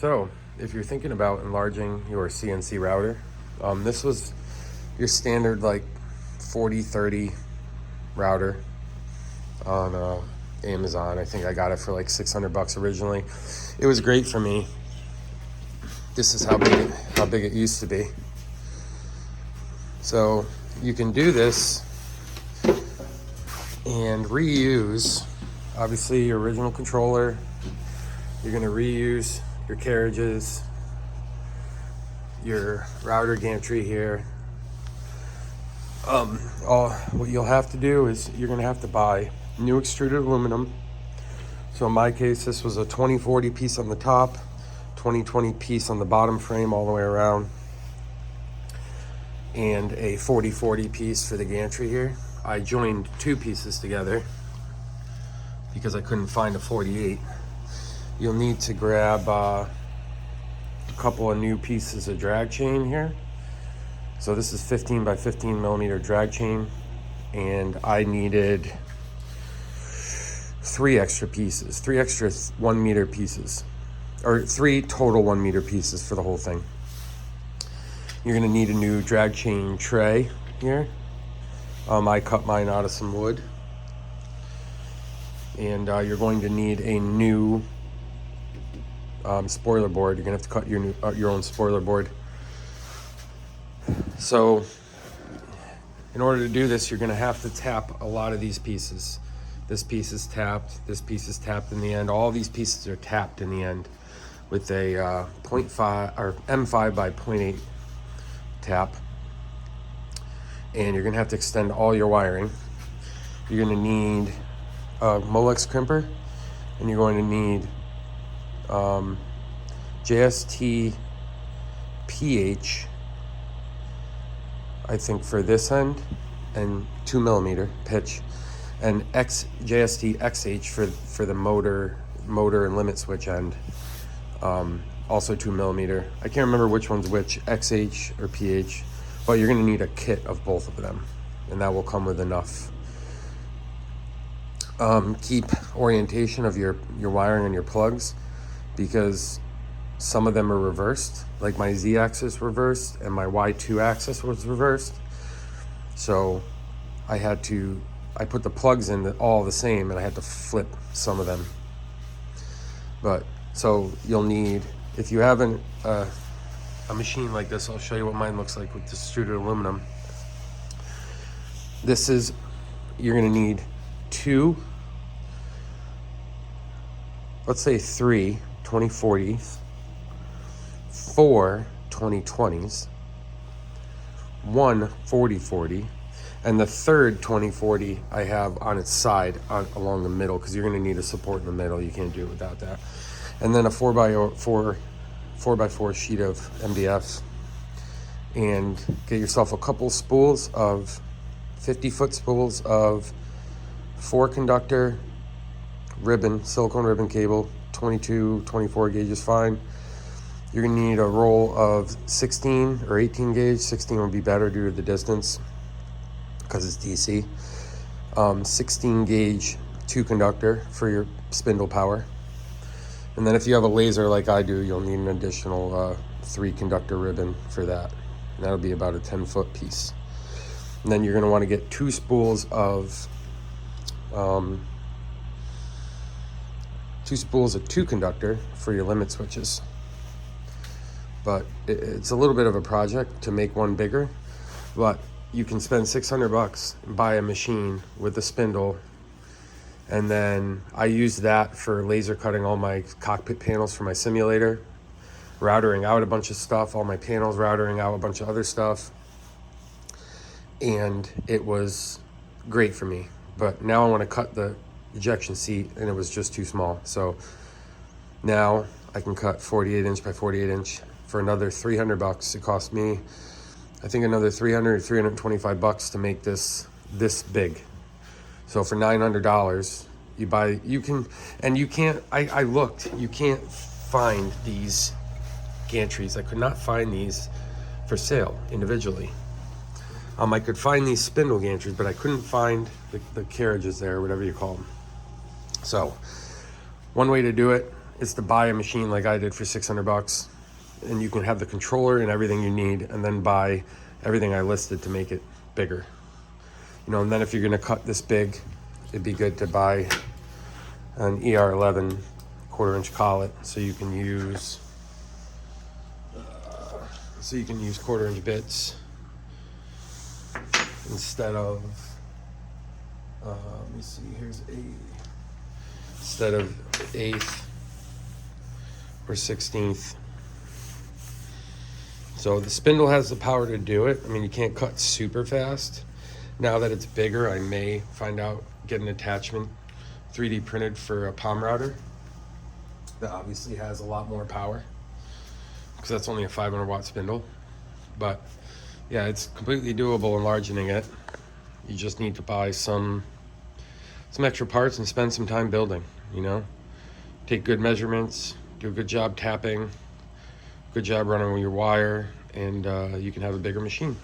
So, if you're thinking about enlarging your CNC router, this was your standard like 4030 router on Amazon. I think I got it for like 600 bucks originally. It was great for me. This is how big it used to be. So you can do this and reuse, obviously, your original controller. You're going to reuse your carriages, your router gantry here. What you'll have to do is you're going to have to buy new extruded aluminum. So in my case, this was a 2040 piece on the top, 2020 piece on the bottom frame all the way around, and a 4040 piece for the gantry here. I joined two pieces together because I couldn't find a 48. You'll need to grab a couple of new pieces of drag chain here. So this is 15 by 15 millimeter drag chain, and I needed three extra 1 meter pieces, or 3 total 1 meter pieces for the whole thing. You're gonna need a new drag chain tray here. I cut mine out of some wood. And you're going to need a new spoiler board. You're gonna have to cut your own spoiler board. So in order to do this, you're gonna have to tap a lot of these pieces. This piece is tapped, this piece is tapped in the end. All these pieces are tapped in the end with a 0.5 or M5 by 0.8 tap. And you're gonna have to extend all your wiring. You're gonna need a Molex crimper, and you're going to need JST PH, I think, for this end, and 2 millimeter pitch, and JST XH for the motor and limit switch end, also 2 millimeter. I can't remember which one's which, XH or PH, but you're going to need a kit of both of them, and that will come with enough. Keep orientation of your wiring and your plugs, because some of them are reversed, like my Z axis reversed and my Y2 axis was reversed. So I put the plugs in all the same, and I had to flip some of them. But so you'll need, if you have a machine like this, I'll show you what mine looks like with the extruded aluminum. You're gonna need 2, let's say 3 2040s, 4 2020s, 1 4040, and the third 2040 I have on its side along the middle, because you're going to need a support in the middle. You can't do it without that. And then a 4x4 sheet of MDF, and get yourself a couple spools of 50-foot spools of 4 conductor ribbon, silicone ribbon cable. 22, 24 gauge is fine. You're gonna need a roll of 16 or 18 gauge. 16 would be better due to the distance, because it's DC. 16 gauge 2 conductor for your spindle power. And then if you have a laser like I do, you'll need an additional 3 conductor ribbon for that. And that'll be about a 10-foot piece. And then you're gonna wanna get 2 spools of 2 conductor for your limit switches. But it's a little bit of a project to make one bigger, but you can spend 600 bucks and buy a machine with a spindle, and then I use that for laser cutting all my cockpit panels for my simulator, routering out a bunch of stuff, all my panels, routering out a bunch of other stuff, and it was great for me. But now I want to cut the ejection seat, and it was just too small. So now I can cut 48 inch by 48 inch for another 300 bucks. It cost me, I think, another 325 bucks to make this big. So for $900, I looked, you can't find these gantries. I could not find these for sale individually. I could find these spindle gantries, but I couldn't find the carriages there, whatever you call them. So one way to do it, is to buy a machine like I did for 600 bucks, and you can have the controller and everything you need, and then buy everything I listed to make it bigger. You know, and then if you're gonna cut this big, it'd be good to buy an ER11 quarter-inch collet, so you can use quarter-inch bits instead of let me see, here's instead of 1/8 or 1/16. So the spindle has the power to do it. I mean, you can't cut super fast. Now that it's bigger, I may get an attachment 3D printed for a palm router that obviously has a lot more power, because that's only a 500 watt spindle. But yeah, it's completely doable enlarging it. You just need to buy some extra parts and spend some time building, you know? Take good measurements, do a good job tapping, good job running with your wire, and you can have a bigger machine.